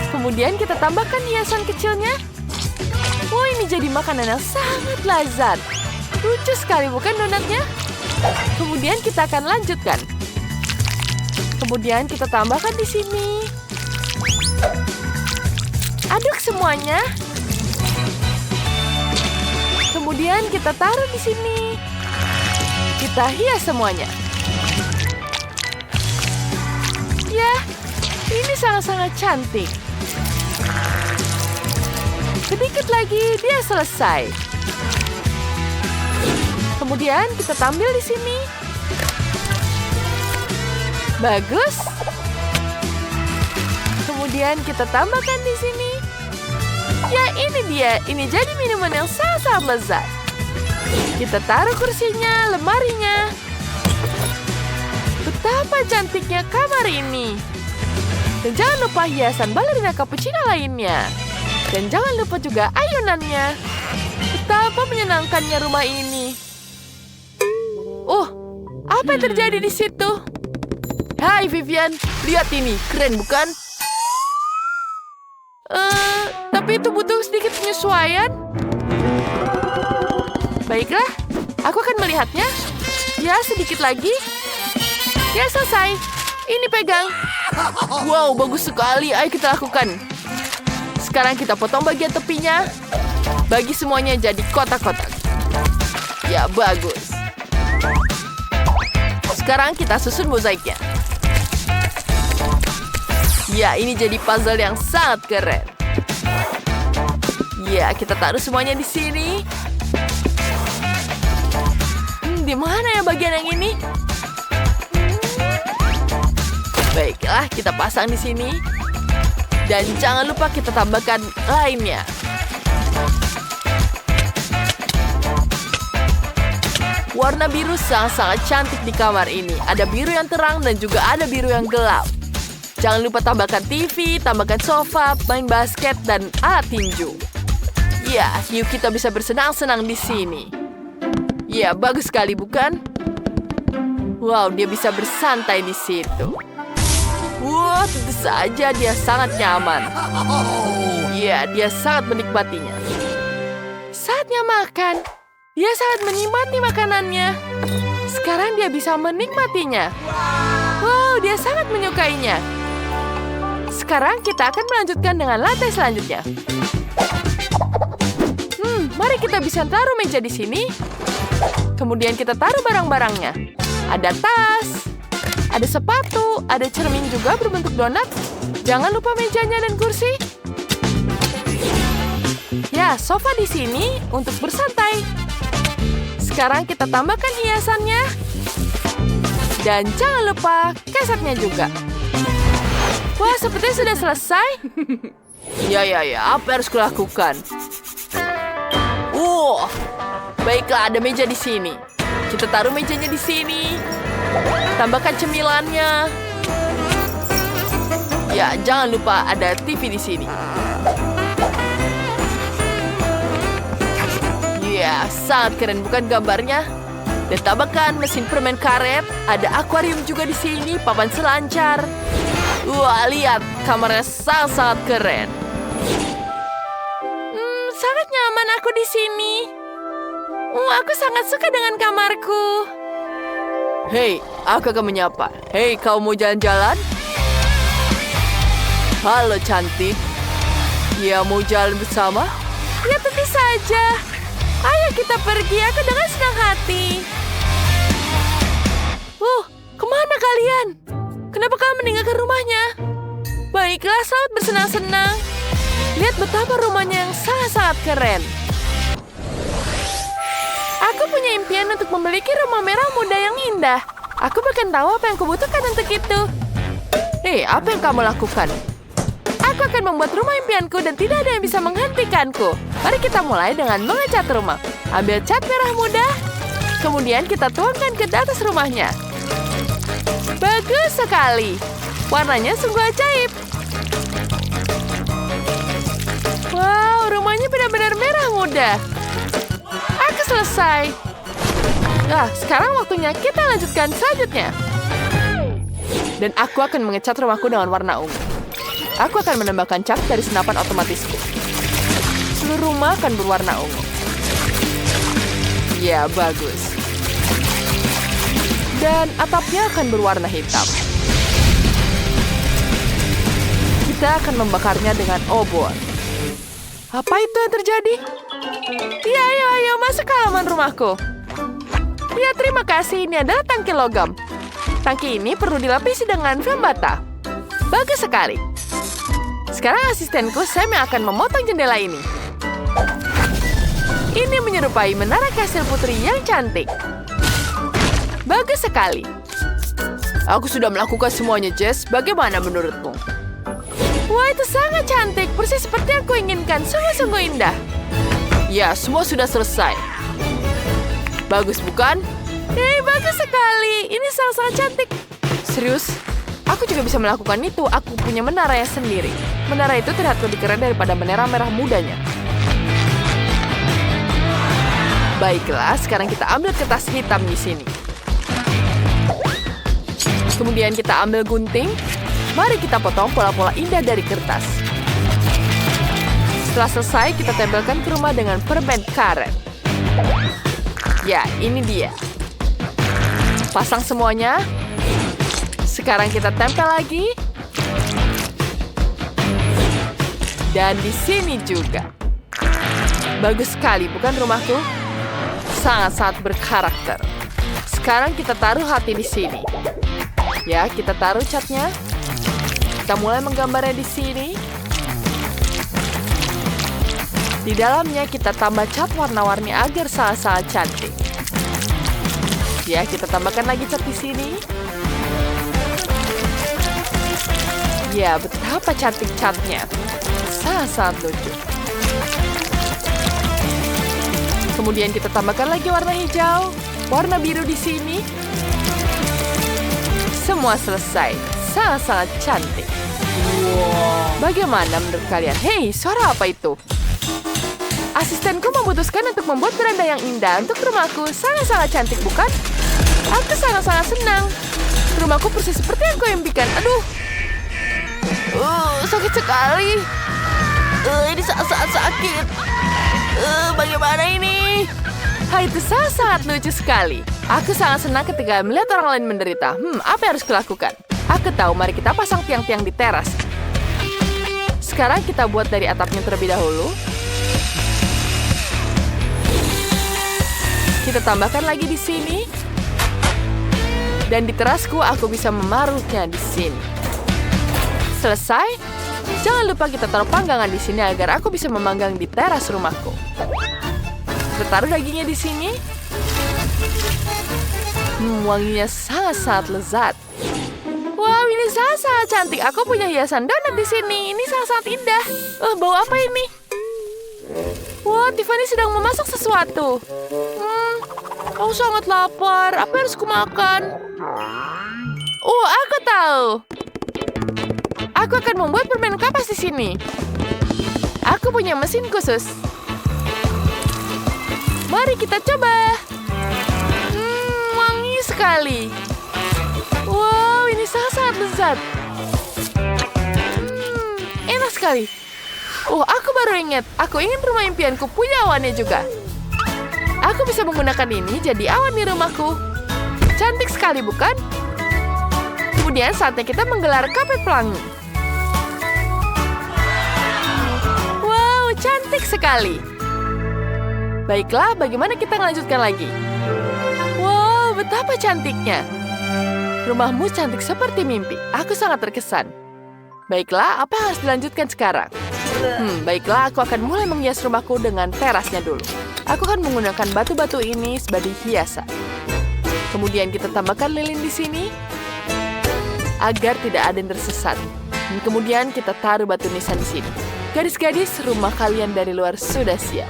Speaker 1: Kemudian kita tambahkan hiasan kecilnya. Oh, ini jadi makanan yang sangat lezat. Lucu sekali, bukan donatnya? Kemudian kita akan lanjutkan. Kemudian kita tambahkan di sini. Aduk semuanya. Kemudian kita taruh di sini. Kita hias semuanya. Ya, ini sangat cantik. Sedikit lagi, dia selesai. Kemudian kita tampil di sini. Bagus. Kemudian kita tambahkan di sini. Ya, ini dia. Ini jadi minuman yang sangat lezat. Kita taruh kursinya, lemarinya. Betapa cantiknya kamar ini. Dan jangan lupa hiasan balerina cappuccino lainnya. Dan jangan lupa juga ayunannya. Betapa menyenangkannya rumah ini. Apa yang terjadi di situ? Hai Vivian, lihat ini, keren bukan? Tapi itu butuh sedikit penyesuaian. Baiklah, aku akan melihatnya. Ya, sedikit lagi. Ya, selesai. Ini pegang. Wow, bagus sekali. Ayo kita lakukan. Sekarang kita potong bagian tepinya. Bagi semuanya jadi kotak-kotak. Ya, bagus. Sekarang kita susun mozaiknya. Ya, ini jadi puzzle yang sangat keren. Ya, kita taruh semuanya di sini. Di mana ya bagian yang ini? Baiklah, kita pasang di sini. Dan jangan lupa kita tambahkan lainnya. Warna biru sangat-sangat cantik di kamar ini. Ada biru yang terang dan juga ada biru yang gelap. Jangan lupa tambahkan TV, tambahkan sofa, main basket, dan alat tinju. Ya, yuk kita bisa bersenang-senang di sini. Ya, bagus sekali bukan? Wow, dia bisa bersantai di situ. Wah, tentu saja dia sangat nyaman. Ya, dia sangat menikmatinya. Saatnya makan. Dia sangat menikmati makanannya. Sekarang dia bisa menikmatinya. Wow, dia sangat menyukainya. Sekarang kita akan melanjutkan dengan lantai selanjutnya. Mari kita bisa taruh meja di sini. Kemudian kita taruh barang-barangnya. Ada tas, ada sepatu, ada cermin juga berbentuk donat. Jangan lupa mejanya dan kursi. Ya, sofa di sini untuk bersantai. Sekarang kita tambahkan hiasannya. Dan jangan lupa kasetnya juga. Wah, sepertinya sudah selesai. Ya, apa yang harus kulakukan? Baiklah, ada meja di sini. Kita taruh mejanya di sini. Tambahkan cemilannya. Ya, jangan lupa ada TV di sini. Ya, sangat keren bukan gambarnya? Dan tambahkan mesin permen karet. Ada akuarium juga di sini, papan selancar. Wah, lihat, kamarnya sangat-sangat keren. Sangat nyaman aku di sini. Aku sangat suka dengan kamarku. Hei, aku akan menyapa. Hei, kau mau jalan-jalan? Halo, cantik. Ya, mau jalan bersama? Ya, tentu saja. Ayo kita pergi, aku dengan senang hati. Kemana kalian? Kenapa kalian meninggalkan rumahnya? Baiklah, selamat bersenang-senang. Lihat betapa rumahnya yang sangat-sangat keren. Aku punya impian untuk memiliki rumah merah muda yang indah. Aku bahkan tahu apa yang kubutuhkan untuk itu. Hei, apa yang kamu lakukan? Aku akan membuat rumah impianku dan tidak ada yang bisa menghentikanku. Mari kita mulai dengan mengecat rumah. Ambil cat merah muda, kemudian kita tuangkan ke atas rumahnya. Bagus sekali. Warnanya sungguh ajaib. Wow, rumahnya benar-benar merah muda. Aku selesai. Sekarang waktunya kita lanjutkan selanjutnya. Dan aku akan mengecat rumahku dengan warna ungu. Aku akan menambahkan cat dari senapan otomatisku. Seluruh rumah akan berwarna ungu. Ya, bagus. Dan atapnya akan berwarna hitam. Kita akan membakarnya dengan obor. Apa itu yang terjadi? Ya, ayo, masuk ke halaman rumahku. Ya, terima kasih. Ini adalah tangki logam. Tangki ini perlu dilapisi dengan film bata. Bagus sekali. Sekarang asistenku Sam yang akan memotong jendela ini. Ini menyerupai menara kastil putri yang cantik. Bagus sekali. Aku sudah melakukan semuanya, Jess. Bagaimana menurutmu? Wah, itu sangat cantik. Persis seperti yang aku inginkan. Sungguh-sungguh indah. Ya, semua sudah selesai. Bagus bukan? Hei, bagus sekali. Ini sangat cantik. Serius? Aku juga bisa melakukan itu. Aku punya menaranya sendiri. Menara itu terlihat lebih keren daripada menara merah mudanya. Baiklah, sekarang kita ambil kertas hitam di sini. Kemudian kita ambil gunting. Mari kita potong pola-pola indah dari kertas. Setelah selesai, kita tempelkan ke rumah dengan permen karet. Ya, ini dia. Pasang semuanya. Sekarang kita tempel lagi. Dan di sini juga. Bagus sekali, bukan rumahku? Sangat-sangat berkarakter. Sekarang kita taruh hati di sini. Ya, kita taruh catnya. Kita mulai menggambarnya di sini. Di dalamnya kita tambah cat warna-warni agar sangat-sangat cantik. Ya, kita tambahkan lagi cat di sini. Ya, betapa cantik catnya. Sangat-sangat lucu. Kemudian kita tambahkan lagi warna hijau, warna biru di sini. Semua selesai. Sangat-sangat cantik. Bagaimana menurut kalian? Hei, suara apa itu? Asistenku memutuskan untuk membuat beranda yang indah untuk rumahku. Sangat-sangat cantik, bukan? Aku sangat-sangat senang. Rumahku persis seperti yang kau impikan. Aduh. Sakit sekali. Ini sangat-sangat sakit. Bagaimana ini? Itu sangat-sangat lucu sekali. Aku sangat senang ketika melihat orang lain menderita. Apa yang harus kulakukan? Aku tahu, mari kita pasang tiang-tiang di teras. Sekarang kita buat dari atapnya terlebih dahulu. Kita tambahkan lagi di sini. Dan di terasku aku bisa memarutnya di sini. Selesai. Jangan lupa kita taruh panggangan di sini agar aku bisa memanggang di teras rumahku. Kita taruh dagingnya di sini. Wanginya sangat-sangat lezat. Wow, ini sangat-sangat cantik. Aku punya hiasan donat di sini. Ini sangat-sangat indah. Bau apa ini? Wah, Tiffany sedang memasak sesuatu. Aku sangat lapar. Apa yang harus kumakan? Aku tahu. Aku akan membuat permen kapas di sini. Aku punya mesin khusus. Mari kita coba. Wangi sekali. Wow, ini sangat-sangat lezat. Enak sekali. Aku baru ingat. Aku ingin rumah impianku punya awannya juga. Aku bisa menggunakan ini jadi awan di rumahku. Cantik sekali, bukan? Kemudian saatnya kita menggelar karpet pelangi. Wow, cantik sekali. Baiklah, bagaimana kita melanjutkan lagi? Wow, betapa cantiknya. Rumahmu cantik seperti mimpi. Aku sangat terkesan. Baiklah, apa yang harus dilanjutkan sekarang? Baiklah, aku akan mulai menghias rumahku dengan terasnya dulu. Aku akan menggunakan batu-batu ini sebagai hiasan. Kemudian kita tambahkan lilin di sini agar tidak ada yang tersesat. Dan kemudian kita taruh batu nisan di sini. Gadis-gadis, rumah kalian dari luar sudah siap.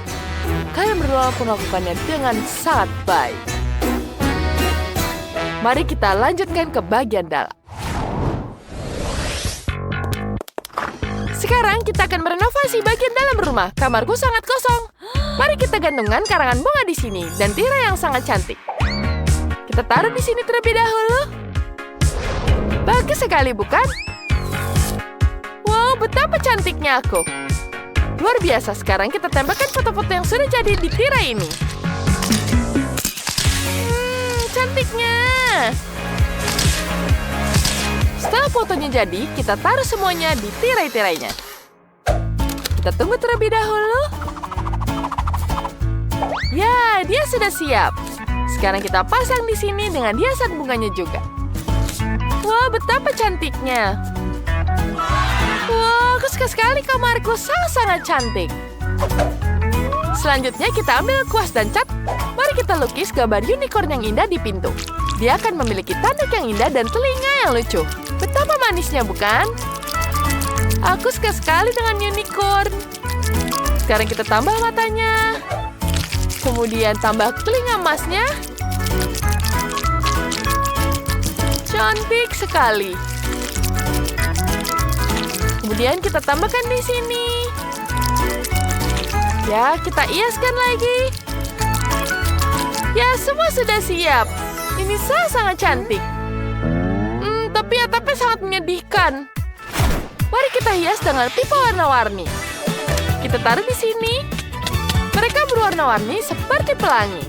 Speaker 1: Kalian berdua pun melakukannya dengan sangat baik. Mari kita lanjutkan ke bagian dalam. Sekarang kita akan merenovasi bagian dalam rumah. Kamarku sangat kosong. Mari kita gantungkan karangan bunga di sini dan tirai yang sangat cantik. Kita taruh di sini terlebih dahulu. Bagus sekali, bukan? Wow, betapa cantiknya aku. Luar biasa. Sekarang kita tempelkan foto-foto yang sudah jadi di tirai ini. Cantiknya. Setelah fotonya jadi, kita taruh semuanya di tirai-tirainya. Kita tunggu terlebih dahulu. Ya, dia sudah siap. Sekarang kita pasang di sini dengan hiasan bunganya juga. Wah, betapa cantiknya. Wah, aku suka sekali kamarku. Sangat-sangat cantik. Selanjutnya kita ambil kuas dan cat. Mari kita lukis gambar unicorn yang indah di pintu. Dia akan memiliki tanduk yang indah dan telinga yang lucu. Betapa manisnya, bukan? Aku suka sekali dengan unicorn. Sekarang kita tambah matanya. Kemudian tambah telinga emasnya. Cantik sekali. Kemudian kita tambahkan di sini. Ya, kita hiaskan lagi. Ya, semua sudah siap. Ini sangat cantik. Tapi atapnya sangat menyedihkan. Mari kita hias dengan pipa warna-warni. Kita taruh di sini. Mereka berwarna-warni seperti pelangi.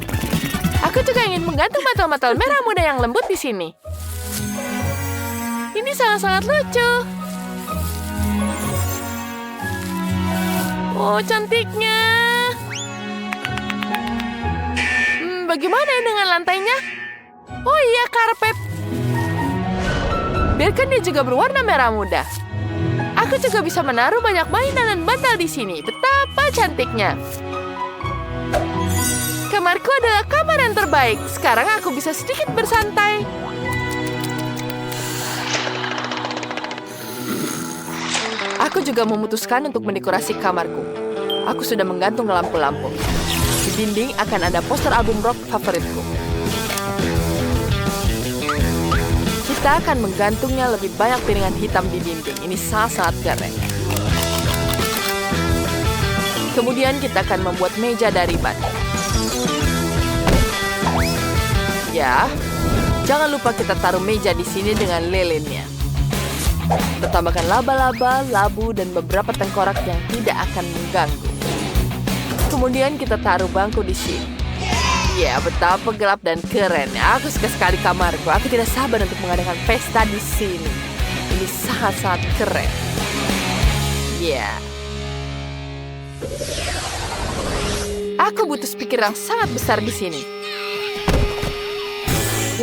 Speaker 1: Aku juga ingin menggantung mantel-mantel merah muda yang lembut di sini. Ini sangat-sangat lucu. Oh, cantiknya. Bagaimana dengan lantainya? Oh iya, karpet. Biarkan dia juga berwarna merah muda. Aku juga bisa menaruh banyak mainan dan bantal di sini. Betapa cantiknya. Kamarku adalah kamar yang terbaik. Sekarang aku bisa sedikit bersantai. Aku juga memutuskan untuk mendekorasi kamarku. Aku sudah menggantung lampu-lampu. Di dinding akan ada poster album rock favoritku. Kita akan menggantungnya lebih banyak piringan hitam di dinding. Ini sangat keren. Kemudian kita akan membuat meja dari ban. Ya, jangan lupa kita taruh meja di sini dengan lilinnya. Kita tambahkan laba-laba, labu, dan beberapa tengkorak yang tidak akan mengganggu. Kemudian kita taruh bangku di sini. Ya, betapa gelap dan keren. Aku suka sekali kamarku. Aku tidak sabar untuk mengadakan pesta di sini. Ini sangat-sangat keren. Ya. Aku butuh speaker yang sangat besar di sini.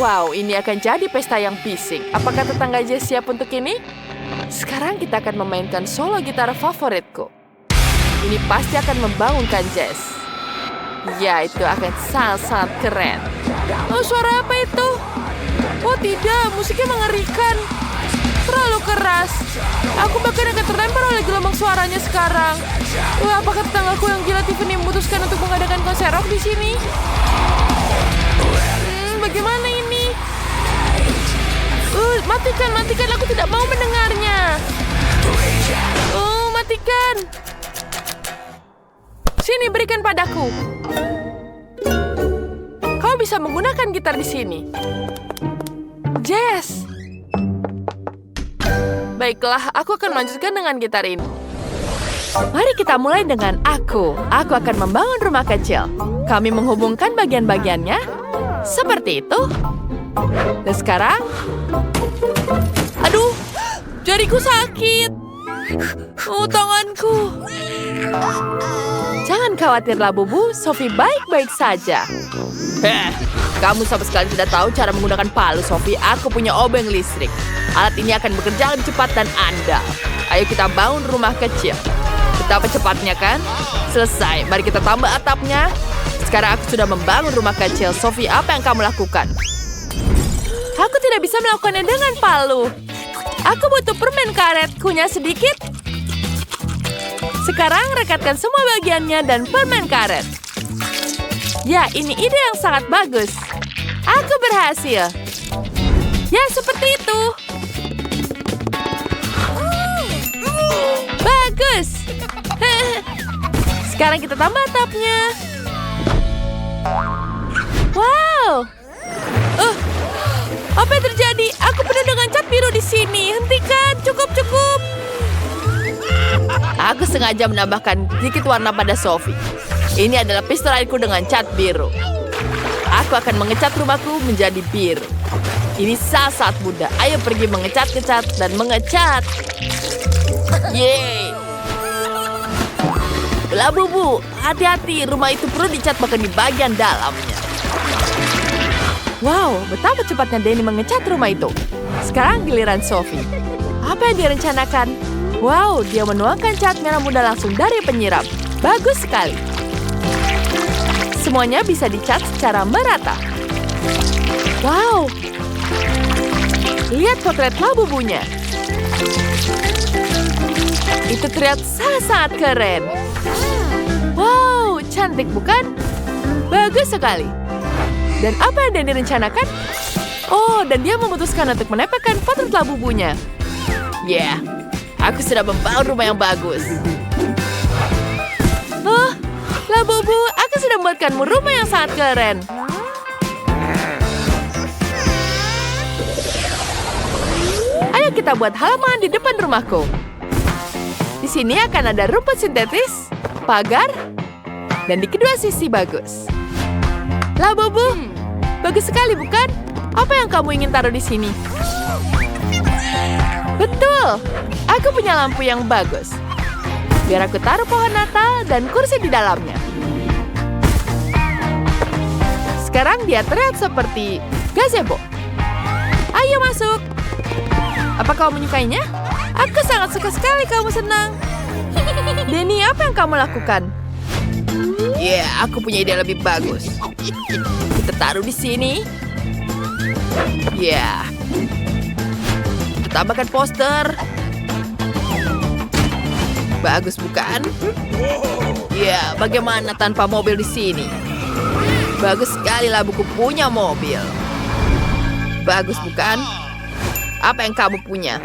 Speaker 1: Wow, ini akan jadi pesta yang bising. Apakah tetangga Jess siap untuk ini? Sekarang kita akan memainkan solo gitar favoritku. Ini pasti akan membangunkan Jess. Ya, itu akan sangat-sangat keren. Oh, suara apa itu? Oh tidak, musiknya mengerikan. Terlalu keras. Aku bahkan akan terlempar oleh gelombang suaranya sekarang. Wah, apakah tetanggaku yang gila Tiffany memutuskan untuk mengadakan konser rock di sini? Bagaimana ini? Matikan, aku tidak mau mendengarnya. Oh, matikan. Sini, berikan padaku. Kau bisa menggunakan gitar di sini. Jess. Baiklah, aku akan melanjutkan dengan gitar ini. Mari kita mulai dengan aku. Aku akan membangun rumah kecil. Kami menghubungkan bagian-bagiannya. Seperti itu. Dan sekarang... Aduh, jariku sakit. Oh, tanganku. Jangan khawatirlah, Bubu. Sophie baik-baik saja. Kamu sama sekali tidak tahu cara menggunakan palu, Sophie. Aku punya obeng listrik. Alat ini akan bekerja lebih cepat dan andal. Ayo kita bangun rumah kecil. Betapa cepatnya kan? Selesai. Mari kita tambah atapnya. Sekarang aku sudah membangun rumah kecil. Sophie, apa yang kamu lakukan? Aku tidak bisa melakukannya dengan palu. Aku butuh permen karet. Kunyah sedikit. Sekarang rekatkan semua bagiannya dan permen karet. Ya, ini ide yang sangat bagus. Aku berhasil. Ya, seperti itu. Bagus. Sekarang kita tambah atapnya. Wow. Apa yang terjadi? Aku penuh dengan cat biru di sini. Hentikan, cukup. Aku sengaja menambahkan sedikit warna pada Sophie. Ini adalah pistol airku dengan cat biru. Aku akan mengecat rumahku menjadi biru. Ini sangat mudah. Ayo pergi mengecat-kecat dan mengecat. Yeay. Belah Bubu, hati-hati. Rumah itu perlu dicat bahkan di bagian dalamnya. Wow, betapa cepatnya Danny mengecat rumah itu. Sekarang giliran Sophie. Apa yang dia rencanakan? Wow, dia menuangkan cat merah muda langsung dari penyiram. Bagus sekali. Semuanya bisa dicat secara merata. Wow. Lihat potret Labubunya. Itu terlihat sangat keren. Wow, cantik bukan? Bagus sekali. Dan apa yang Danny rencanakan? Oh, dan dia memutuskan untuk menempelkan potret Labubunya. Ya, aku sudah membangun rumah yang bagus. Oh, Labubu, aku sudah membuatkanmu rumah yang sangat keren. Ayo kita buat halaman di depan rumahku. Di sini akan ada rumput sintetis, pagar, dan di kedua sisi bagus. Labubu, bagus sekali bukan? Apa yang kamu ingin taruh di sini? Betul, aku punya lampu yang bagus. Biar aku taruh pohon Natal dan kursi di dalamnya. Sekarang dia terlihat seperti gazebo. Ayo masuk. Apa kau menyukainya? Aku sangat suka sekali kamu senang. Danny, apa yang kamu lakukan? Ya, aku punya ide lebih bagus. Kita taruh di sini. Ya. Kita tambahkan poster. Bagus bukan? Ya, bagaimana tanpa mobil di sini? Bagus sekali lah buku punya mobil. Bagus bukan? Apa yang kamu punya?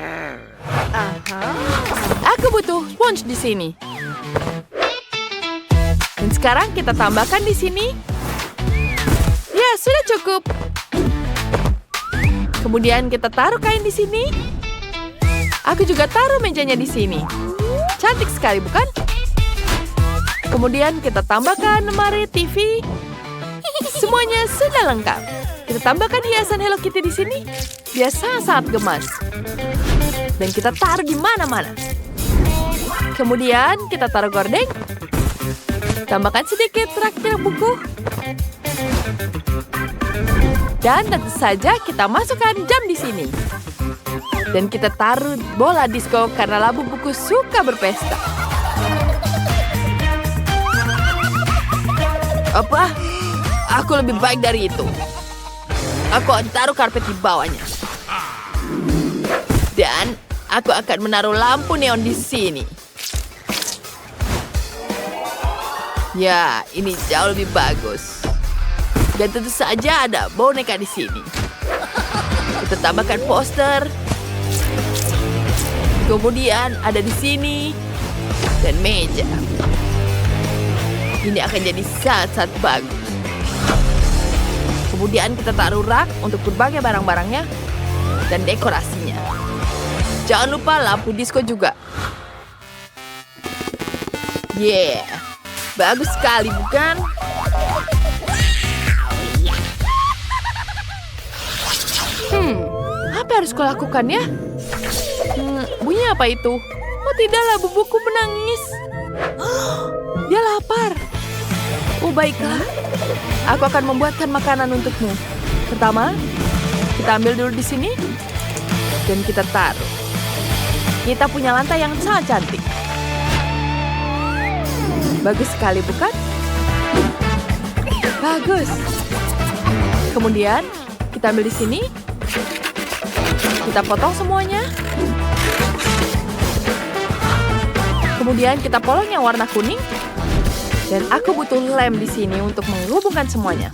Speaker 1: Aku butuh sponge di sini. Dan sekarang kita tambahkan di sini. Ya, sudah cukup. Kemudian kita taruh kain di sini. Aku juga taruh mejanya di sini. Cantik sekali, bukan? Kemudian kita tambahkan lemari TV. Semuanya sudah lengkap. Kita tambahkan hiasan Hello Kitty di sini. Dia sangat-sangat gemas. Dan kita taruh di mana-mana. Kemudian kita taruh gorden. Tambahkan sedikit traktir buku. Dan tentu saja kita masukkan jam di sini. Dan kita taruh bola disco karena Labu Buku suka berpesta. Apa? Aku lebih baik dari itu. Aku akan taruh karpet di bawahnya. Dan aku akan menaruh lampu neon di sini. Ya, ini jauh lebih bagus. Dan tentu saja ada boneka di sini. Kita tambahkan poster. Kemudian ada di sini. Dan meja. Ini akan jadi sangat-sangat bagus. Kemudian kita taruh rak untuk berbagai barang-barangnya. Dan dekorasinya. Jangan lupa lampu disco juga. Yeah. Bagus sekali, bukan? Apa yang harus kau lakukan ya? Bunyi apa itu? Oh tidaklah, bubuku menangis. Dia lapar. Oh baiklah. Aku akan membuatkan makanan untukmu. Pertama, kita ambil dulu di sini. Dan kita taruh. Kita punya lantai yang sangat cantik. Bagus sekali, bukan? Bagus. Kemudian, kita ambil di sini. Kita potong semuanya. Kemudian kita polong yang warna kuning. Dan aku butuh lem di sini untuk menghubungkan semuanya.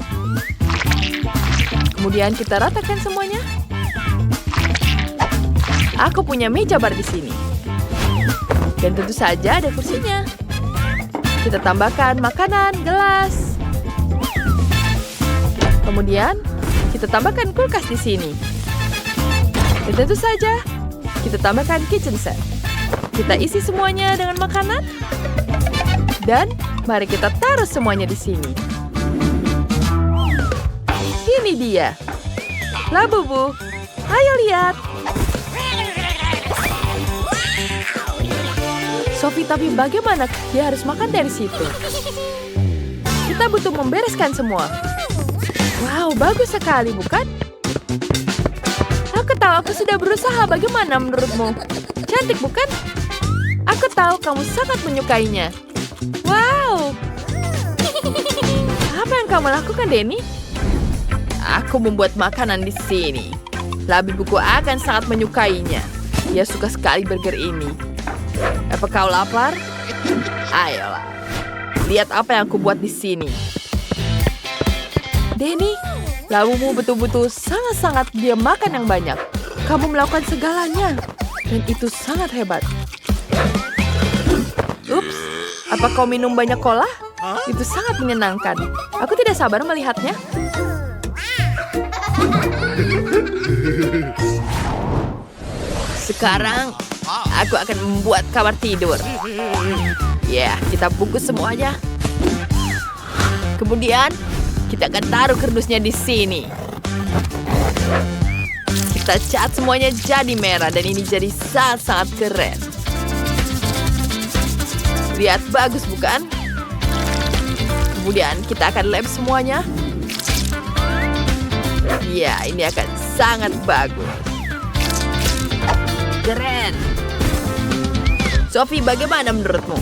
Speaker 1: Kemudian kita ratakan semuanya. Aku punya meja bar di sini. Dan tentu saja ada kursinya. Kita tambahkan makanan, gelas. Kemudian kita tambahkan kulkas di sini. Dan tentu saja, kita tambahkan kitchen set. Kita isi semuanya dengan makanan. Dan mari kita taruh semuanya di sini. Ini dia. Labubu, ayo lihat. Sophie, tapi bagaimana dia harus makan dari situ? Kita butuh membereskan semua. Wow, bagus sekali, bukan? Aku tahu aku sudah berusaha. Bagaimana menurutmu? Cantik, bukan? Aku tahu kamu sangat menyukainya. Wow! Apa yang kamu lakukan, Danny? Aku membuat makanan di sini. Labu Buku akan sangat menyukainya. Dia suka sekali burger ini. Apa kau lapar? Ayolah. Lihat apa yang aku buat di sini. Denny, labumu betul-betul sangat-sangat dia makan yang banyak. Kamu melakukan segalanya, dan itu sangat hebat. Ups, apa kau minum banyak cola? Itu sangat menyenangkan. Aku tidak sabar melihatnya. Sekarang, aku akan membuat kamar tidur. Ya, kita bungkus semuanya. Kemudian, kita akan taruh kardusnya di sini. Kita cat semuanya jadi merah dan ini jadi sangat-sangat keren. Lihat, bagus bukan? Kemudian kita akan lem semuanya. Ya, ini akan sangat bagus. Keren. Sophie, bagaimana menurutmu?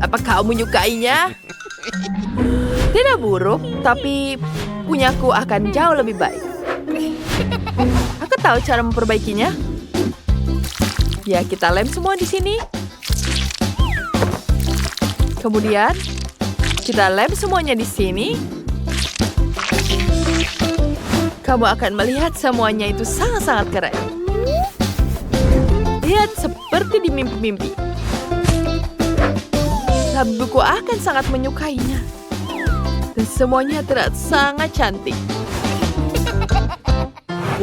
Speaker 1: Apa kau menyukainya? Tidak buruk, tapi punyaku akan jauh lebih baik. Aku tahu cara memperbaikinya. Ya, kita lem semua di sini. Kemudian, kita lem semuanya di sini. Kamu akan melihat semuanya itu sangat-sangat keren. Lihat seperti di mimpi-mimpi. Labuku akan sangat menyukainya. Dan semuanya terlihat sangat cantik.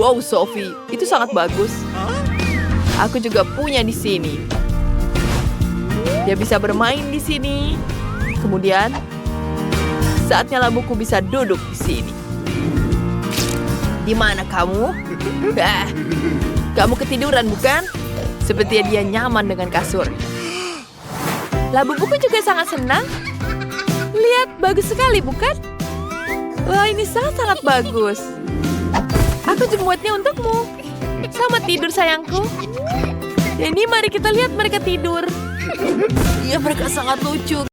Speaker 1: Wow, Sophie, itu sangat bagus. Aku juga punya di sini. Dia bisa bermain di sini. Kemudian, saatnya labuku bisa duduk di sini. Di mana kamu? Kamu ketiduran, bukan? Sepertinya dia nyaman dengan kasur. Labubuku juga sangat senang. Lihat, bagus sekali, bukan? Wah, ini sangat-sangat bagus. Aku membuatnya untukmu. Selamat tidur, sayangku. Jadi, mari kita lihat mereka tidur. Ya, mereka sangat lucu.